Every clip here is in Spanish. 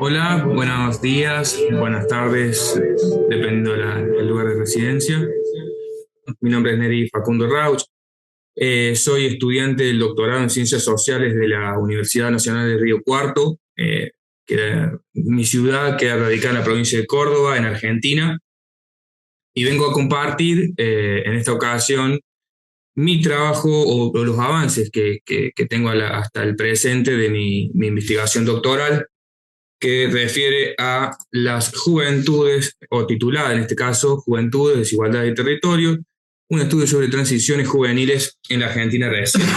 Hola, buenos días, buenas tardes, dependiendo del lugar de residencia. Mi nombre es Neri Facundo Rauch. Soy estudiante del doctorado en Ciencias Sociales de la Universidad Nacional de Río Cuarto, mi ciudad queda radicada en la provincia de Córdoba, en Argentina, y vengo a compartir en esta ocasión mi trabajo o los avances que tengo hasta el presente de mi investigación doctoral, que refiere a las juventudes, o titulada en este caso, Juventudes, Desigualdad de Territorio, un estudio sobre transiciones juveniles en la Argentina reciente.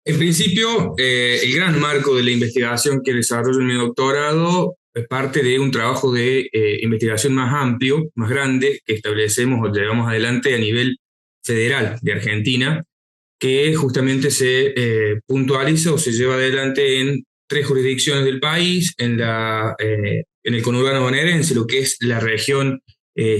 En principio, el gran marco de la investigación que desarrollo en mi doctorado es parte de un trabajo de investigación más amplio, más grande, que establecemos o llevamos adelante a nivel federal de Argentina, que justamente se puntualiza o se lleva adelante en tres jurisdicciones del país, en el conurbano bonaerense, lo que es la región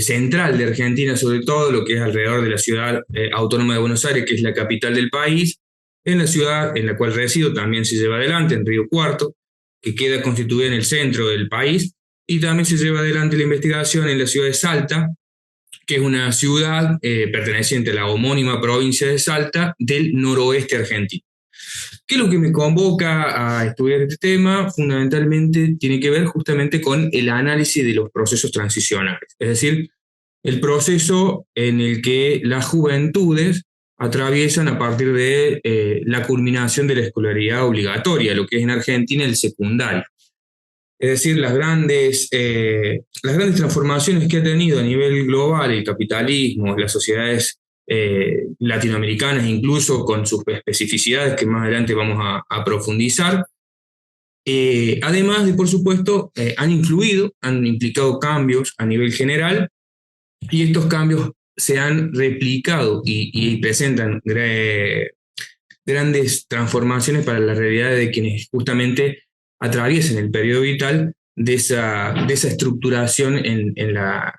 central de Argentina, sobre todo lo que es alrededor de la ciudad autónoma de Buenos Aires, que es la capital del país, en la ciudad en la cual resido también se lleva adelante, en Río Cuarto, que queda constituida en el centro del país, y también se lleva adelante la investigación en la ciudad de Salta, que es una ciudad perteneciente a la homónima provincia de Salta del noroeste argentino. ¿Qué es lo que me convoca a estudiar este tema? Fundamentalmente tiene que ver justamente con el análisis de los procesos transicionales, es decir, el proceso en el que las juventudes atraviesan a partir de la culminación de la escolaridad obligatoria, lo que es en Argentina el secundario. Es decir, las grandes transformaciones que ha tenido a nivel global el capitalismo, las sociedades latinoamericanas, incluso con sus especificidades que más adelante vamos a profundizar. Además de, por supuesto, han implicado cambios a nivel general, y estos cambios se han replicado y presentan grandes transformaciones para la realidad de quienes justamente atraviesen el periodo vital de esa estructuración en la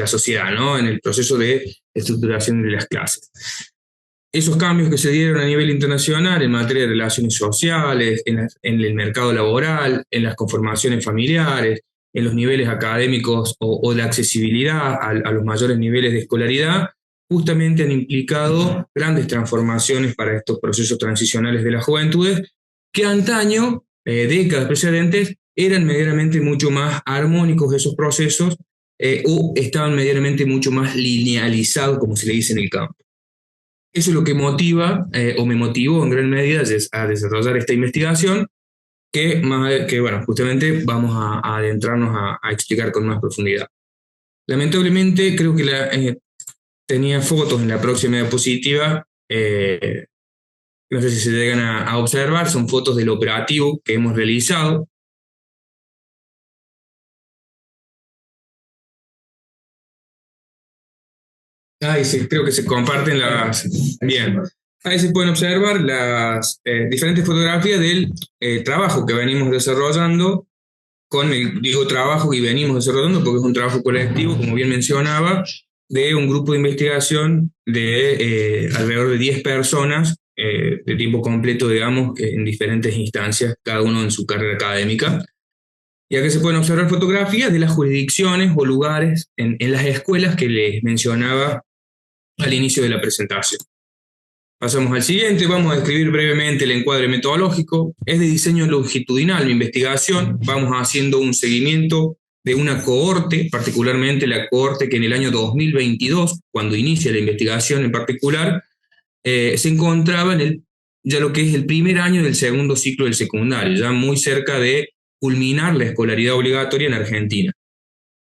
sociedad, ¿no? En el proceso de estructuración de las clases. Esos cambios que se dieron a nivel internacional en materia de relaciones sociales, en el mercado laboral, en las conformaciones familiares, en los niveles académicos o la accesibilidad a los mayores niveles de escolaridad, justamente han implicado grandes transformaciones para estos procesos transicionales de las juventudes, que antaño, décadas precedentes, eran medianamente mucho más armónicos esos procesos, o estaban medianamente mucho más linealizados, como se le dice en el campo. Eso es lo que motiva, o me motivó en gran medida a desarrollar esta investigación, que bueno, justamente vamos a adentrarnos a explicar con más profundidad. Lamentablemente, creo que tenía fotos en la próxima diapositiva, no sé si se llegan a observar, son fotos del operativo que hemos realizado. Ahí sí, creo que se comparten las... Bien, ahí se pueden observar las diferentes fotografías del trabajo que venimos desarrollando, digo trabajo que venimos desarrollando porque es un trabajo colectivo, como bien mencionaba, de un grupo de investigación de alrededor de 10 personas de tiempo completo, digamos, en diferentes instancias, cada uno en su carrera académica. Y aquí se pueden observar fotografías de las jurisdicciones o lugares en las escuelas que les mencionaba al inicio de la presentación. Pasamos al siguiente, vamos a describir brevemente el encuadre metodológico. Es de diseño longitudinal mi investigación, vamos haciendo un seguimiento de una cohorte, particularmente la cohorte que en el año 2022, cuando inicia la investigación en particular, se encontraba ya lo que es el primer año del segundo ciclo del secundario, ya muy cerca de culminar la escolaridad obligatoria en Argentina.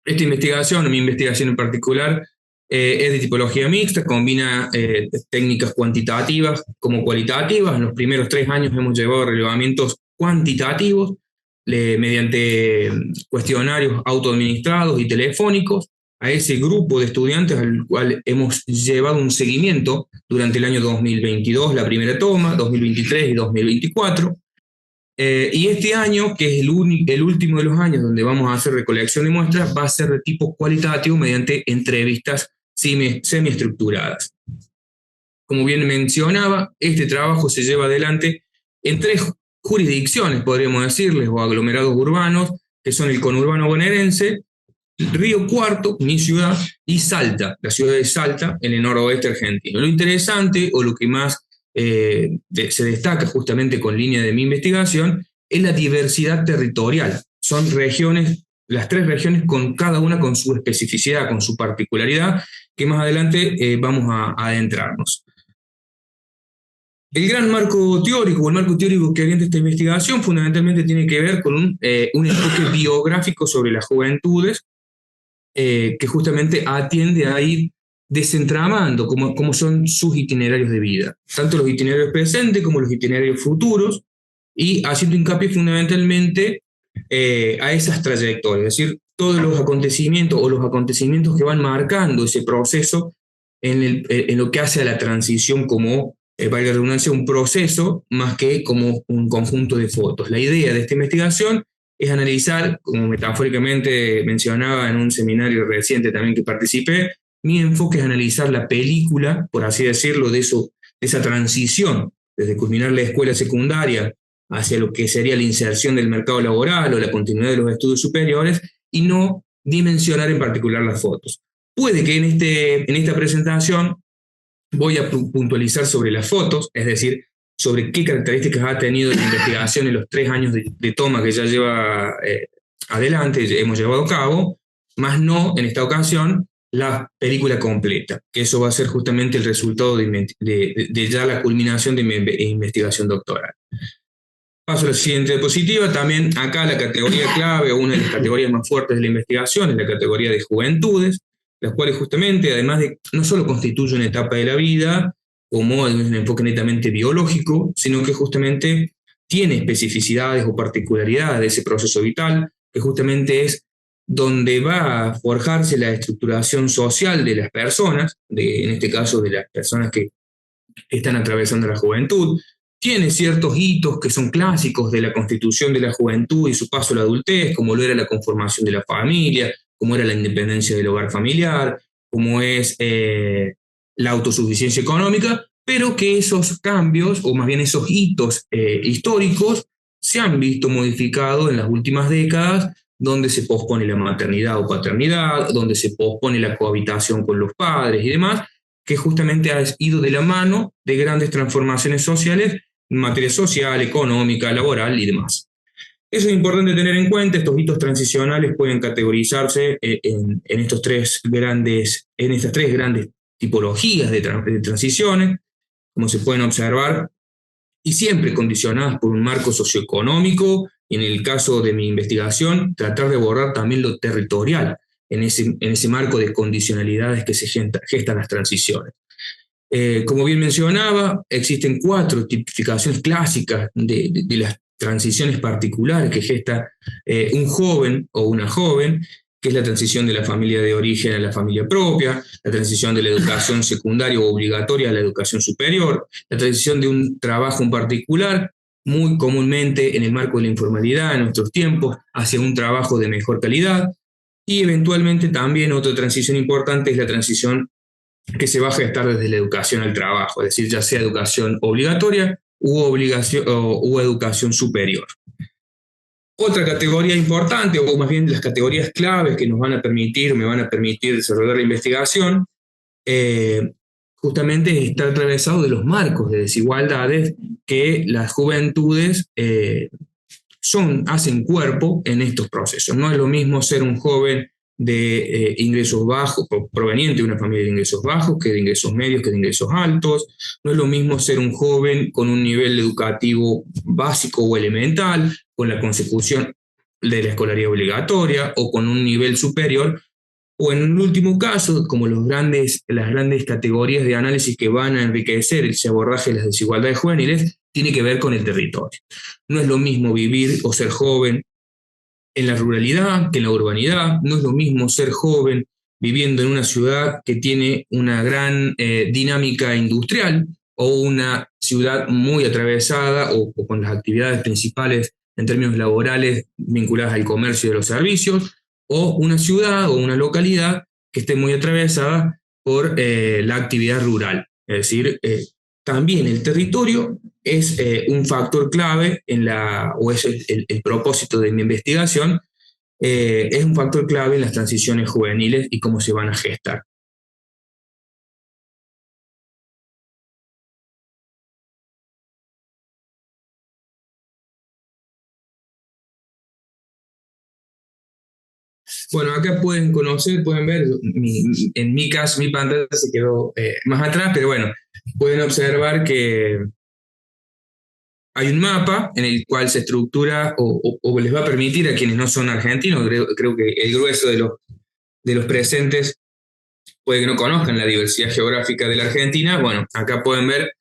Esta investigación, mi investigación en particular, es de tipología mixta, combina técnicas cuantitativas como cualitativas. En los primeros 3 años hemos llevado relevamientos cuantitativos mediante cuestionarios autoadministrados y telefónicos a ese grupo de estudiantes al cual hemos llevado un seguimiento durante el año 2022, la primera toma, 2023 y 2024. Y este año, que es el último de los años donde vamos a hacer recolección de muestras, va a ser de tipo cualitativo mediante entrevistas semiestructuradas. Como bien mencionaba, este trabajo se lleva adelante en 3 jurisdicciones, podríamos decirles, o aglomerados urbanos, que son el conurbano bonaerense, Río Cuarto, mi ciudad, y Salta, la ciudad de Salta, en el noroeste argentino. Lo interesante, o lo que más se destaca justamente con línea de mi investigación, es la diversidad territorial. Son regiones, las 3 regiones, con cada una con su especificidad, con su particularidad, que más adelante vamos a adentrarnos. El gran marco teórico, o el marco teórico que orienta esta investigación, fundamentalmente tiene que ver con un enfoque biográfico sobre las juventudes, que justamente atiende a ir desentramando cómo son sus itinerarios de vida, tanto los itinerarios presentes como los itinerarios futuros, y haciendo hincapié fundamentalmente a esas trayectorias, es decir, todos los acontecimientos o los acontecimientos que van marcando ese proceso en lo que hace a la transición como, valga la redundancia, un proceso más que como un conjunto de fotos. La idea de esta investigación es analizar, como metafóricamente mencionaba en un seminario reciente también que participé, mi enfoque es analizar la película, por así decirlo, de esa transición, desde culminar la escuela secundaria hacia lo que sería la inserción del mercado laboral o la continuidad de los estudios superiores, y no dimensionar en particular las fotos. Puede que en esta presentación voy a puntualizar sobre las fotos, es decir, sobre qué características ha tenido la investigación en los 3 años de toma que ya lleva adelante, hemos llevado a cabo, más no, en esta ocasión, la película completa, que eso va a ser justamente el resultado de ya la culminación de mi investigación doctoral. Paso a la siguiente diapositiva. También acá la categoría clave, o una de las categorías más fuertes de la investigación, es la categoría de juventudes, las cuales justamente, además de no solo constituye una etapa de la vida, como un enfoque netamente biológico, sino que justamente tiene especificidades o particularidades de ese proceso vital, que justamente es donde va a forjarse la estructuración social de las personas, en este caso de las personas que están atravesando la juventud. Tiene ciertos hitos que son clásicos de la constitución de la juventud y su paso a la adultez, como lo era la conformación de la familia, como era la independencia del hogar familiar, como es la autosuficiencia económica, pero que esos cambios, o más bien esos hitos históricos, se han visto modificados en las últimas décadas, donde se pospone la maternidad o paternidad, donde se pospone la cohabitación con los padres y demás, que justamente ha ido de la mano de grandes transformaciones sociales en materia social, económica, laboral y demás. Eso es importante tener en cuenta. Estos hitos transicionales pueden categorizarse en estas 3 grandes tipologías de transiciones, como se pueden observar, y siempre condicionadas por un marco socioeconómico, y en el caso de mi investigación, tratar de abordar también lo territorial en ese marco de condicionalidades que se gestan las transiciones. Como bien mencionaba, existen 4 tipificaciones clásicas de las transiciones particulares que gesta un joven o una joven, que es la transición de la familia de origen a la familia propia, la transición de la educación secundaria o obligatoria a la educación superior, la transición de un trabajo en particular, muy comúnmente en el marco de la informalidad en nuestros tiempos, hacia un trabajo de mejor calidad, y eventualmente también otra transición importante es la transición que se va a gestar desde la educación al trabajo, es decir, ya sea educación obligatoria u educación superior. Otra categoría importante, o más bien las categorías claves que me van a permitir desarrollar la investigación, justamente está atravesado de los marcos de desigualdades que las juventudes hacen cuerpo en estos procesos. No es lo mismo ser un joven de ingresos bajos, proveniente de una familia de ingresos bajos, que de ingresos medios, que de ingresos altos. No es lo mismo ser un joven con un nivel educativo básico o elemental, con la consecución de la escolaridad obligatoria, o con un nivel superior, o en un último caso, como las grandes categorías de análisis que van a enriquecer ese abordaje de las desigualdades juveniles, tiene que ver con el territorio. No es lo mismo vivir o ser joven en la ruralidad que en la urbanidad. No es lo mismo ser joven viviendo en una ciudad que tiene una gran dinámica industrial, o una ciudad muy atravesada o con las actividades principales en términos laborales vinculadas al comercio y a los servicios, o una ciudad o una localidad que esté muy atravesada por la actividad rural. Es decir, también el territorio es un factor clave o es el propósito de mi investigación, es un factor clave en las transiciones juveniles y cómo se van a gestar. Bueno, acá pueden conocer, pueden ver, en mi caso, mi pantalla se quedó más atrás, pero bueno, pueden observar que hay un mapa en el cual se estructura o les va a permitir a quienes no son argentinos, creo que el grueso de los presentes puede que no conozcan la diversidad geográfica de la Argentina. Bueno, acá pueden ver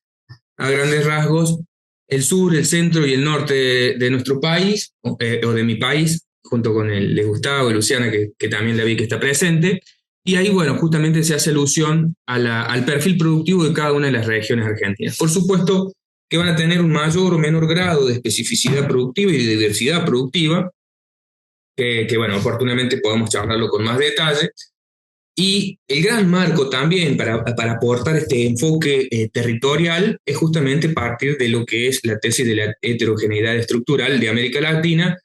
a grandes rasgos el sur, el centro y el norte de nuestro país, o de mi país, junto con el de Gustavo y Luciana, que también la vi que está presente. Y ahí, bueno, justamente se hace alusión al perfil productivo de cada una de las regiones argentinas. Por supuesto que van a tener un mayor o menor grado de especificidad productiva y de diversidad productiva, bueno, oportunamente podemos charlarlo con más detalle. Y el gran marco también para aportar este enfoque territorial es justamente partir de lo que es la tesis de la heterogeneidad estructural de América Latina,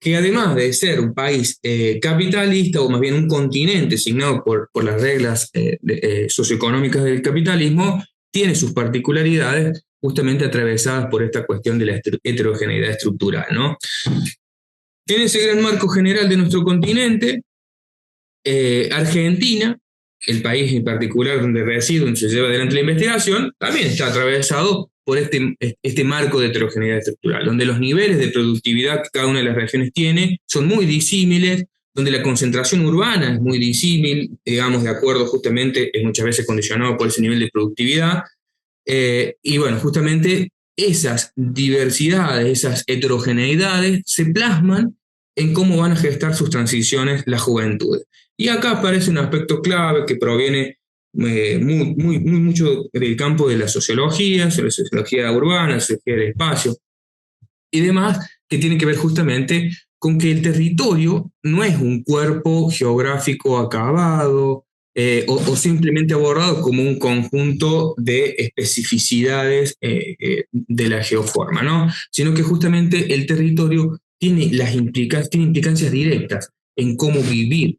que además de ser un país capitalista, o más bien un continente signado por las reglas socioeconómicas del capitalismo, tiene sus particularidades justamente atravesadas por esta cuestión de la heterogeneidad estructural, ¿no? En ese gran marco general de nuestro continente, Argentina, el país en particular donde resido, donde se lleva adelante la investigación, también está atravesado por este marco de heterogeneidad estructural, donde los niveles de productividad que cada una de las regiones tiene son muy disímiles, donde la concentración urbana es muy disímil, digamos, de acuerdo justamente, es muchas veces condicionado por ese nivel de productividad, y bueno, justamente esas diversidades, esas heterogeneidades se plasman en cómo van a gestar sus transiciones las juventudes. Y acá aparece un aspecto clave que proviene muy mucho del campo de la sociología urbana, la sociología del espacio y demás, que tiene que ver justamente con que el territorio no es un cuerpo geográfico acabado, o simplemente abordado como un conjunto de especificidades de la geoforma, ¿no? Sino que justamente el territorio tiene, tiene implicancias directas en cómo vivir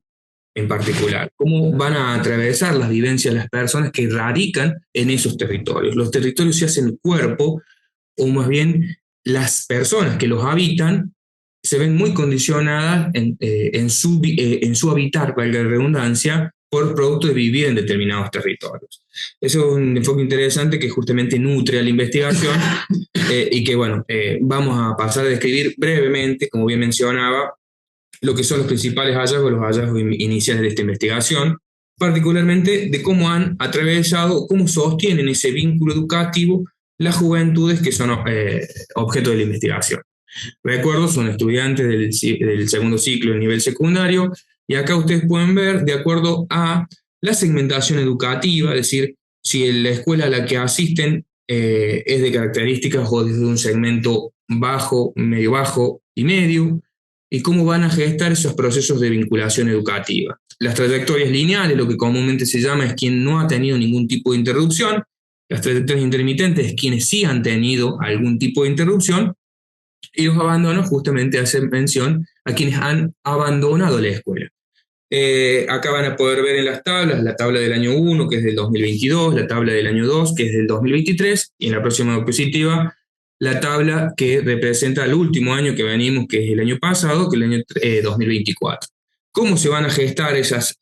en particular, cómo van a atravesar las vivencias las personas que radican en esos territorios. Los territorios se hacen cuerpo, o más bien las personas que los habitan se ven muy condicionadas en su habitar, valga la redundancia, por producto de vivir en determinados territorios. Eso es un enfoque interesante que justamente nutre a la investigación y que, bueno, vamos a pasar a describir brevemente, como bien mencionaba, lo que son los principales hallazgos, los hallazgos iniciales de esta investigación, particularmente de cómo han atravesado, cómo sostienen ese vínculo educativo las juventudes que son objeto de la investigación. Recuerdo, son estudiantes del segundo ciclo del nivel secundario, y acá ustedes pueden ver, de acuerdo a la segmentación educativa, es decir, si la escuela a la que asisten es de características o desde un segmento bajo, medio bajo y medio, y cómo van a gestar esos procesos de vinculación educativa. Las trayectorias lineales, lo que comúnmente se llama, es quien no ha tenido ningún tipo de interrupción. Las trayectorias intermitentes, quienes sí han tenido algún tipo de interrupción, y los abandonos justamente hacen mención a quienes han abandonado la escuela. Acá van a poder ver en las tablas la tabla del año 1, que es del 2022, la tabla del año 2, que es del 2023, y en la próxima diapositiva la tabla que representa el último año que venimos, que es el año pasado, que es el año 2024. ¿Cómo se van a gestar esas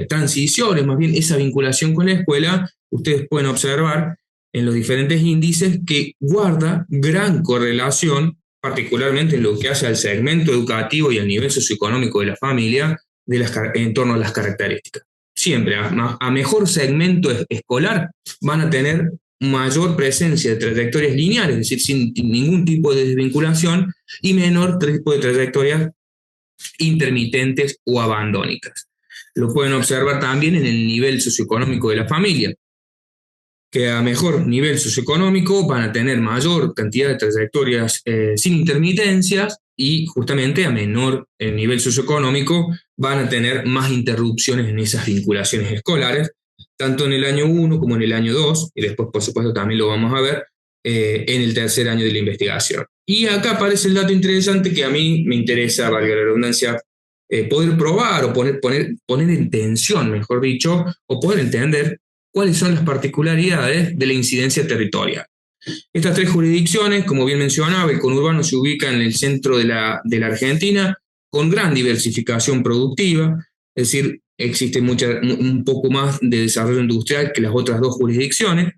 transiciones, más bien esa vinculación con la escuela? Ustedes pueden observar en los diferentes índices que guarda gran correlación, particularmente en lo que hace al segmento educativo y al nivel socioeconómico de la familia, en torno a las características. Siempre a mejor segmento escolar van a tener mayor presencia de trayectorias lineales, es decir, sin ningún tipo de desvinculación, y menor tipo de trayectorias intermitentes o abandónicas. Lo pueden observar también en el nivel socioeconómico de la familia, que a mejor nivel socioeconómico van a tener mayor cantidad de trayectorias sin intermitencias, y justamente a menor nivel socioeconómico van a tener más interrupciones en esas vinculaciones escolares, tanto en el año 1 como en el año 2, y después por supuesto también lo vamos a ver en el tercer año de la investigación. Y acá aparece el dato interesante que a mí me interesa, valga la redundancia, poder probar o poner en tensión, mejor dicho, o poder entender cuáles son las particularidades de la incidencia territorial. Estas tres jurisdicciones, como bien mencionaba, el conurbano se ubica en el centro de la Argentina, con gran diversificación productiva, es decir, existe un poco más de desarrollo industrial que las otras dos jurisdicciones.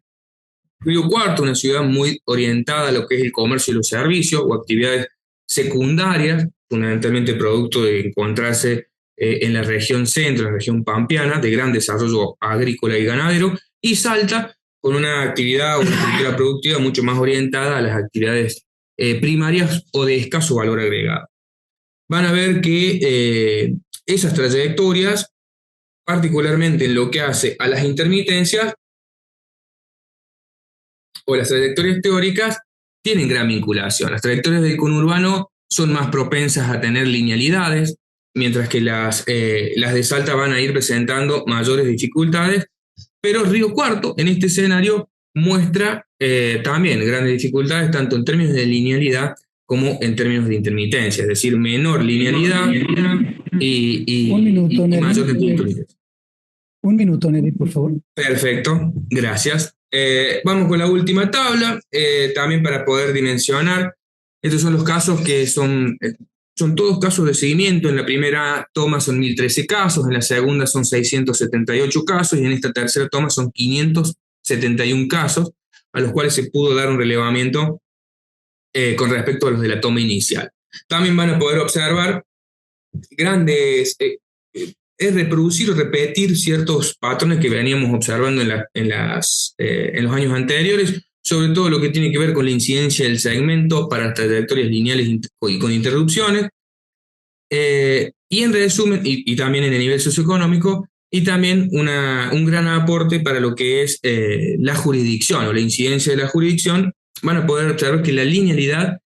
Río Cuarto, una ciudad muy orientada a lo que es el comercio y los servicios o actividades secundarias, fundamentalmente producto de encontrarse en la región centro, en la región pampeana, de gran desarrollo agrícola y ganadero, y Salta, con una actividad o una estructura productiva mucho más orientada a las actividades primarias o de escaso valor agregado. Van a ver que esas trayectorias, particularmente en lo que hace a las intermitencias, o las trayectorias teóricas tienen gran vinculación. Las trayectorias del conurbano son más propensas a tener linealidades, mientras que las de Salta van a ir presentando mayores dificultades, pero Río Cuarto en este escenario muestra también grandes dificultades, tanto en términos de linealidad como en términos de intermitencia, es decir, menor linealidad y mayor puntualidad. Un minuto, Neri, por favor. Perfecto, gracias. Vamos con la última tabla, también para poder dimensionar. Estos son los casos que son todos casos de seguimiento. En la primera toma son 1013 casos, en la segunda son 678 casos y en esta tercera toma son 571 casos, a los cuales se pudo dar un relevamiento con respecto a los de la toma inicial. También van a poder observar grandes es reproducir o repetir ciertos patrones que veníamos observando en los años anteriores, sobre todo lo que tiene que ver con la incidencia del segmento para las trayectorias lineales y con interrupciones, y en resumen, y también en el nivel socioeconómico, y también un gran aporte para lo que es la jurisdicción o la incidencia de la jurisdicción. Van a poder observar que la linealidad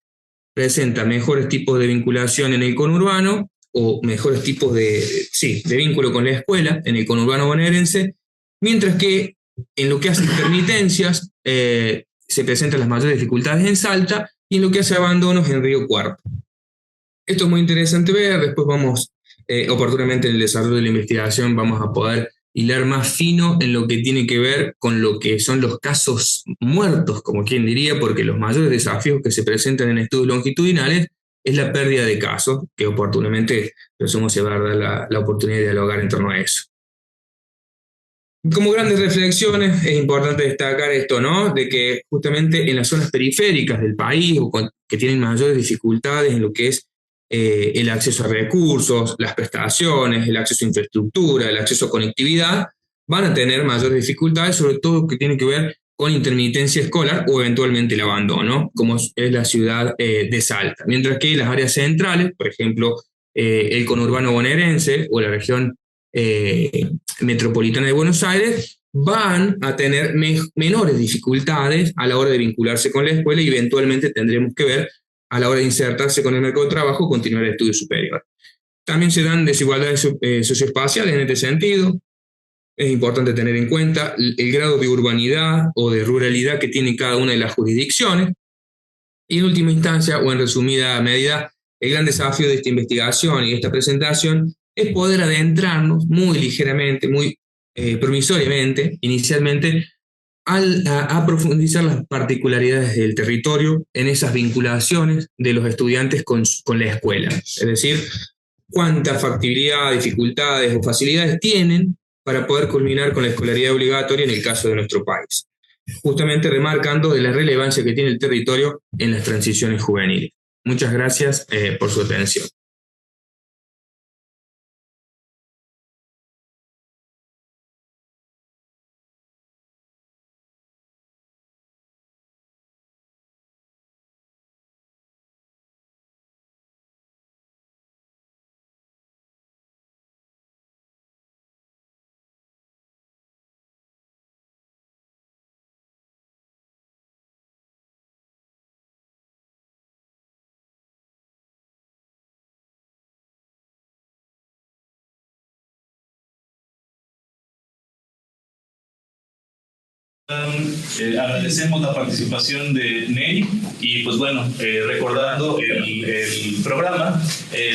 presenta mejores tipos de vinculación en el conurbano o mejores tipos de vínculo con la escuela en el conurbano bonaerense, mientras que en lo que hace intermitencias se presentan las mayores dificultades en Salta y en lo que hace abandonos en Río Cuarto. Esto es muy interesante ver, después vamos, oportunamente en el desarrollo de la investigación, vamos a poder hilar más fino en lo que tiene que ver con lo que son los casos muertos, como quien diría, porque los mayores desafíos que se presentan en estudios longitudinales es la pérdida de casos, que oportunamente presumo se va a dar la oportunidad de dialogar en torno a eso. Como grandes reflexiones, es importante destacar esto, ¿no? De que justamente en las zonas periféricas del país, que tienen mayores dificultades en lo que es el acceso a recursos, las prestaciones, el acceso a infraestructura, el acceso a conectividad, van a tener mayores dificultades, sobre todo que tiene que ver con intermitencia escolar o eventualmente el abandono, como es la ciudad de Salta. Mientras que las áreas centrales, por ejemplo, el conurbano bonaerense o la región metropolitana de Buenos Aires, van a tener menores dificultades a la hora de vincularse con la escuela y eventualmente tendremos que ver a la hora de insertarse con el mercado de trabajo, continuar el estudio superior. También se dan desigualdades socioespaciales en este sentido. Es importante tener en cuenta el grado de urbanidad o de ruralidad que tiene cada una de las jurisdicciones. Y en última instancia, o en resumida medida, el gran desafío de esta investigación y de esta presentación es poder adentrarnos muy ligeramente, muy promisoriamente, inicialmente, a profundizar las particularidades del territorio en esas vinculaciones de los estudiantes con la escuela. Es decir, cuánta factibilidad, dificultades o facilidades tienen para poder culminar con la escolaridad obligatoria en el caso de nuestro país, justamente remarcando de la relevancia que tiene el territorio en las transiciones juveniles. Muchas gracias por su atención. Agradecemos la participación de Ney y pues bueno, recordando el programa,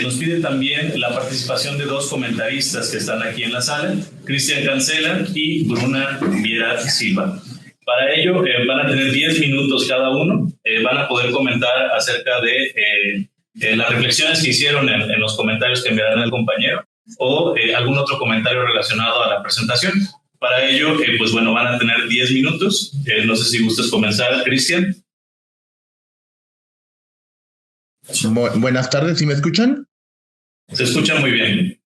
nos pide también la participación de dos comentaristas que están aquí en la sala, Cristian Cancela y Bruna Viera Silva. Para ello van a tener 10 minutos cada uno, van a poder comentar acerca de las reflexiones que hicieron en los comentarios que enviarán al compañero o algún otro comentario relacionado a la presentación. Para ello, pues bueno, van a tener 10 minutos. No sé si gustas comenzar, Cristian. Buenas tardes, ¿sí me escuchan? Se escucha muy bien.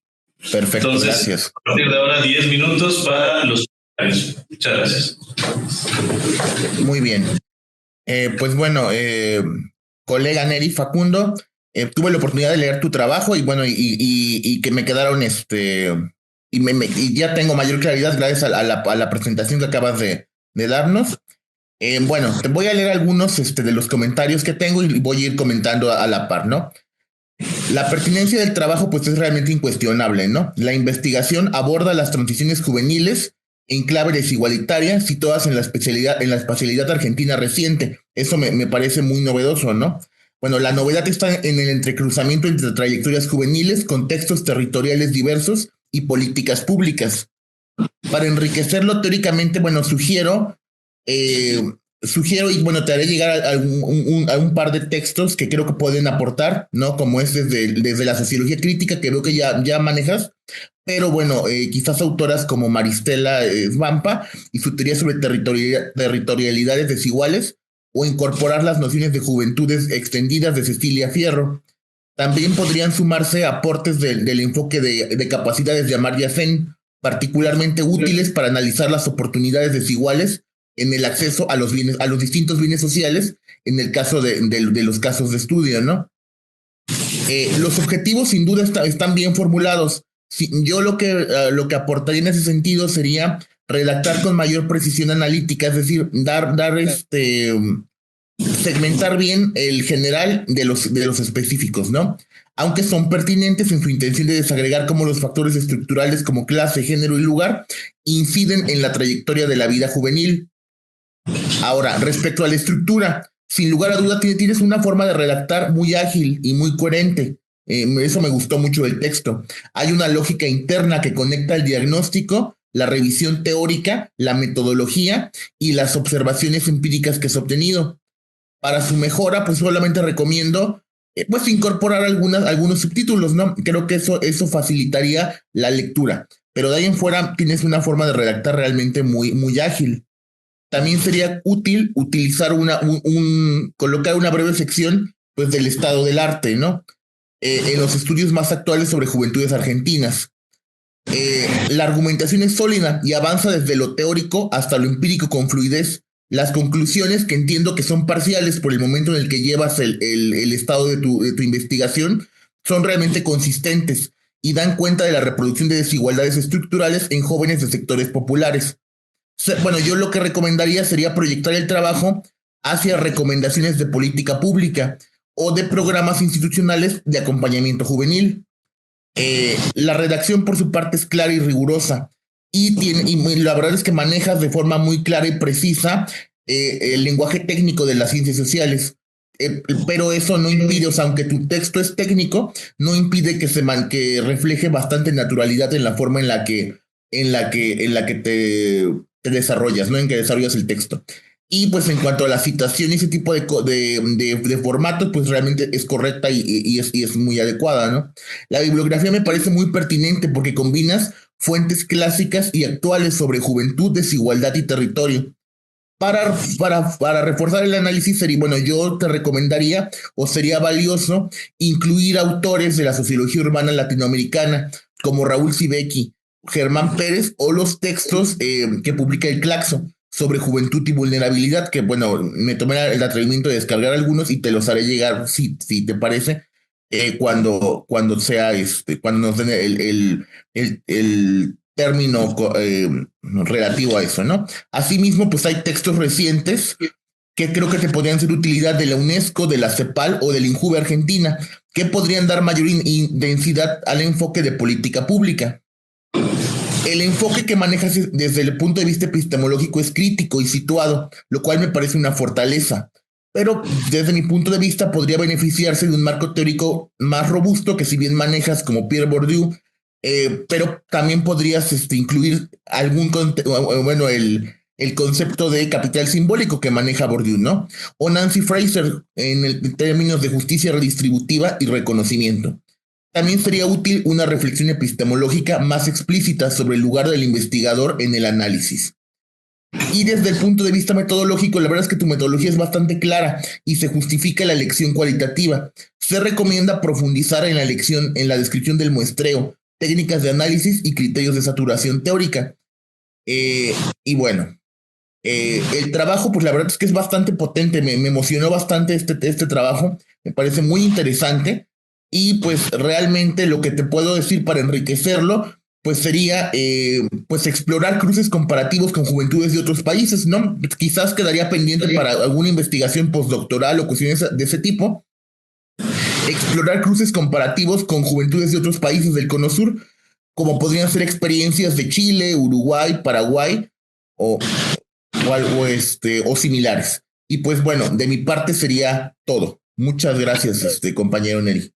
Perfecto, entonces, gracias. A partir de ahora, 10 minutos para los comentarios. Muchas gracias. Muy bien. Pues bueno, colega Neri Facundo, tuve la oportunidad de leer tu trabajo y bueno, y que me quedaron y ya tengo mayor claridad gracias a la presentación que acabas de darnos. Bueno, te voy a leer algunos de los comentarios que tengo y voy a ir comentando a la par, ¿no? La pertinencia del trabajo pues es realmente incuestionable, ¿no? La investigación aborda las transiciones juveniles en clave desigualitaria, situadas en la espacialidad argentina reciente. Eso me parece muy novedoso, ¿no? Bueno, la novedad está en el entrecruzamiento entre trayectorias juveniles, contextos territoriales diversos y políticas públicas. Para enriquecerlo teóricamente, bueno, sugiero y bueno, te haré llegar a un par de textos que creo que pueden aportar, ¿no? Como es desde la sociología crítica, que veo que ya manejas, pero bueno, quizás autoras como Maristela Svampa y su teoría sobre territorialidades desiguales, o incorporar las nociones de juventudes extendidas de Cecilia Fierro. También podrían sumarse aportes del enfoque de capacidades de Amartya Sen, particularmente útiles para analizar las oportunidades desiguales en el acceso a los distintos bienes sociales, en el caso de los casos de estudio, ¿no? Los objetivos sin duda están bien formulados. Yo lo que aportaría en ese sentido sería redactar con mayor precisión analítica, es decir, segmentar bien el general de los específicos, ¿no? Aunque son pertinentes en su intención de desagregar cómo los factores estructurales como clase, género y lugar inciden en la trayectoria de la vida juvenil. Ahora, respecto a la estructura, sin lugar a duda tienes una forma de redactar muy ágil y muy coherente. Eso me gustó mucho del texto. Hay una lógica interna que conecta el diagnóstico, la revisión teórica, la metodología y las observaciones empíricas que has obtenido. Para su mejora, pues solamente recomiendo pues incorporar algunos subtítulos, ¿no? Creo que eso facilitaría la lectura. Pero de ahí en fuera tienes una forma de redactar realmente muy, muy ágil. También sería útil utilizar colocar una breve sección pues del estado del arte, ¿no? En los estudios más actuales sobre juventudes argentinas. La argumentación es sólida y avanza desde lo teórico hasta lo empírico con fluidez. Las conclusiones, que entiendo que son parciales por el momento en el que llevas el estado de tu investigación, son realmente consistentes y dan cuenta de la reproducción de desigualdades estructurales en jóvenes de sectores populares. Bueno, yo lo que recomendaría sería proyectar el trabajo hacia recomendaciones de política pública o de programas institucionales de acompañamiento juvenil. La redacción, por su parte, es clara y rigurosa. Y la verdad es que manejas de forma muy clara y precisa el lenguaje técnico de las ciencias sociales. Pero eso no impide, o sea, aunque tu texto es técnico, no impide que refleje bastante naturalidad en la forma en la que te desarrollas, ¿no? En que desarrollas el texto. Y pues en cuanto a la citación y ese tipo de formato, pues realmente es correcta y es muy adecuada, ¿no? La bibliografía me parece muy pertinente porque combinas fuentes clásicas y actuales sobre juventud, desigualdad y territorio. Para reforzar el análisis, yo te recomendaría o sería valioso incluir autores de la sociología urbana latinoamericana como Raúl Sibeki, Germán Pérez o los textos que publica el Claxo sobre juventud y vulnerabilidad, que bueno, me tomé el atrevimiento de descargar algunos y te los haré llegar, si te parece, cuando nos den el término relativo a eso, ¿no? Asimismo, pues hay textos recientes que creo que te podrían ser de utilidad de la UNESCO, de la CEPAL o del INJUVE Argentina, que podrían dar mayor densidad al enfoque de política pública. El enfoque que manejas desde el punto de vista epistemológico es crítico y situado, lo cual me parece una fortaleza. Pero desde mi punto de vista podría beneficiarse de un marco teórico más robusto que si bien manejas como Pierre Bourdieu, pero también podrías incluir el concepto de capital simbólico que maneja Bourdieu, ¿no? O Nancy Fraser en términos de justicia redistributiva y reconocimiento. También sería útil una reflexión epistemológica más explícita sobre el lugar del investigador en el análisis. Y desde el punto de vista metodológico, la verdad es que tu metodología es bastante clara y se justifica la elección cualitativa. Se recomienda profundizar en la descripción del muestreo, técnicas de análisis y criterios de saturación teórica. Y bueno, el trabajo, pues la verdad es que es bastante potente, me emocionó bastante este trabajo, me parece muy interesante. Y pues realmente lo que te puedo decir para enriquecerlo, pues sería pues explorar cruces comparativos con juventudes de otros países, ¿no? Quizás quedaría pendiente para alguna investigación postdoctoral o cuestiones de ese tipo. Explorar cruces comparativos con juventudes de otros países del Cono Sur, como podrían ser experiencias de Chile, Uruguay, Paraguay o similares. Y pues bueno, de mi parte sería todo. Muchas gracias, compañero Neri.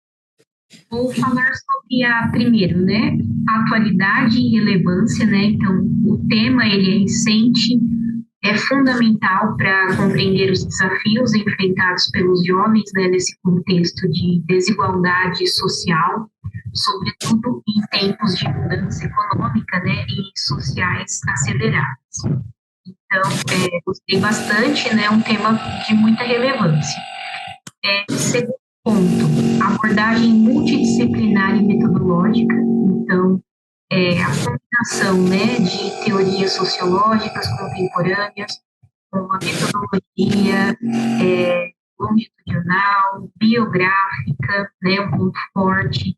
Vou falar sobre primeiro, né, a atualidade e relevância, né, então o tema ele é recente, é fundamental para compreender os desafios enfrentados pelos jovens, né, nesse contexto de desigualdade social, sobretudo em tempos de mudança econômica, né, e sociais acelerados. Então, gostei bastante, né, um tema de muita relevância. Segundo ponto, abordagem multidisciplinar e metodológica, então, a combinação, né, de teorias sociológicas contemporâneas com uma metodologia longitudinal, biográfica, né, um ponto forte.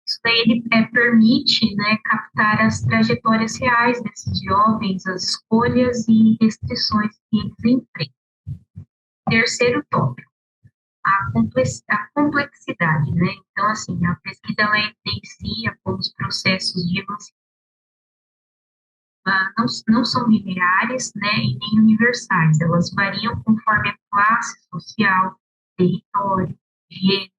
Isso daí ele permite, né, captar as trajetórias reais desses jovens, as escolhas e restrições que eles enfrentam. Terceiro tópico, a complexidade, né? Então, assim, a pesquisa ela evidencia como os processos de emancipação não são lineares, né, e nem universais. Elas variam conforme a classe social, território, gênero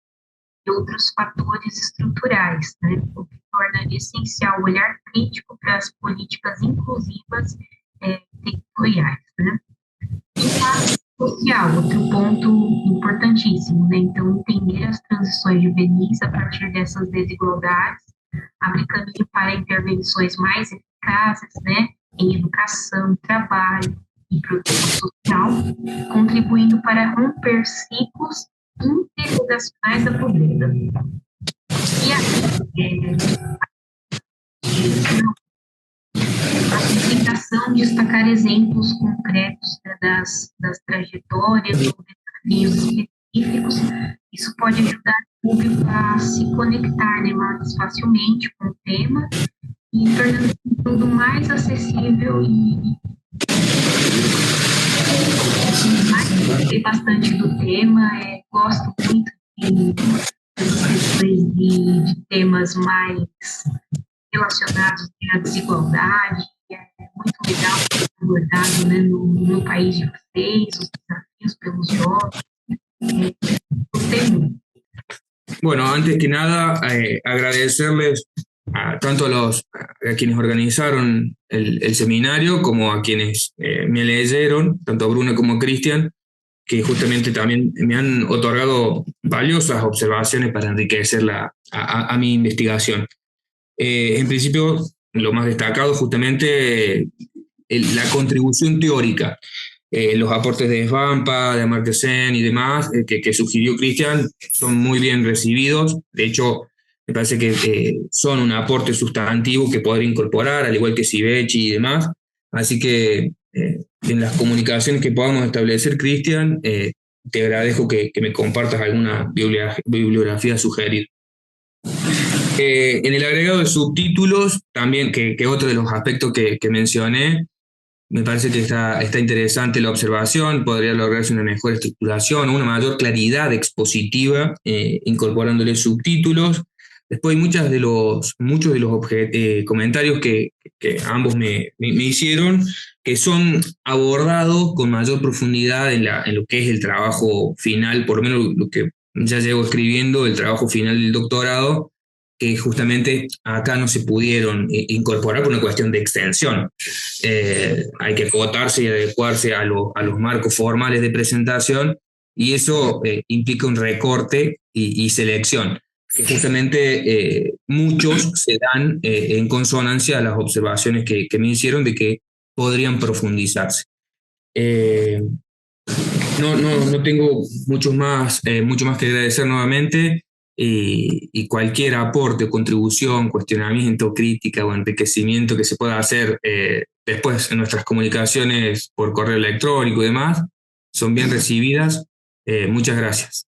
e outros fatores estruturais, né? O que torna essencial o olhar crítico para as políticas inclusivas territoriais, né? Impacto social, outro ponto importantíssimo, né? Então, entender as transições juvenis a partir dessas desigualdades, abre caminho para intervenções mais eficazes, né? Em educação, trabalho e proteção social, contribuindo para romper ciclos interrogacionais da pobreza. E a apresentação, destacar exemplos concretos, né, das trajetórias ou desafios específicos, isso pode ajudar o público a se conectar, né, mais facilmente com o tema e tornando tudo mais acessível e gostei bastante do tema, gosto muito de temas mais relacionados à desigualdade, é muito legal ser abordado, né, no país de vocês, os desafios pelos jovens, gostei muito. Bueno, antes que nada, agradecerles tanto a quienes organizaron el seminario como a quienes me leyeron, tanto a Bruno como a Cristian, que justamente también me han otorgado valiosas observaciones para enriquecer a mi investigación. En principio, lo más destacado justamente la contribución teórica, los aportes de Svampa, de Amartya Sen y demás que sugirió Cristian son muy bien recibidos. De hecho, me parece que son un aporte sustantivo que podría incorporar, al igual que Sivechi y demás. Así que en las comunicaciones que podamos establecer, Cristian, te agradezco que me compartas alguna bibliografía sugerida. En el agregado de subtítulos, también, que otro de los aspectos que mencioné, me parece que está interesante la observación, podría lograrse una mejor estructuración, una mayor claridad expositiva, incorporándole subtítulos. Después hay muchos de los comentarios que ambos me hicieron, que son abordados con mayor profundidad en lo que es el trabajo final, por lo menos lo que ya llevo escribiendo, el trabajo final del doctorado, que justamente acá no se pudieron incorporar por una cuestión de extensión. Hay que acotarse y adecuarse a los marcos formales de presentación, y eso implica un recorte y selección, que justamente muchos se dan en consonancia a las observaciones que me hicieron de que podrían profundizarse. No tengo mucho más que agradecer nuevamente, y cualquier aporte o contribución, cuestionamiento, crítica o enriquecimiento que se pueda hacer después en nuestras comunicaciones por correo electrónico y demás, son bien recibidas. Muchas gracias.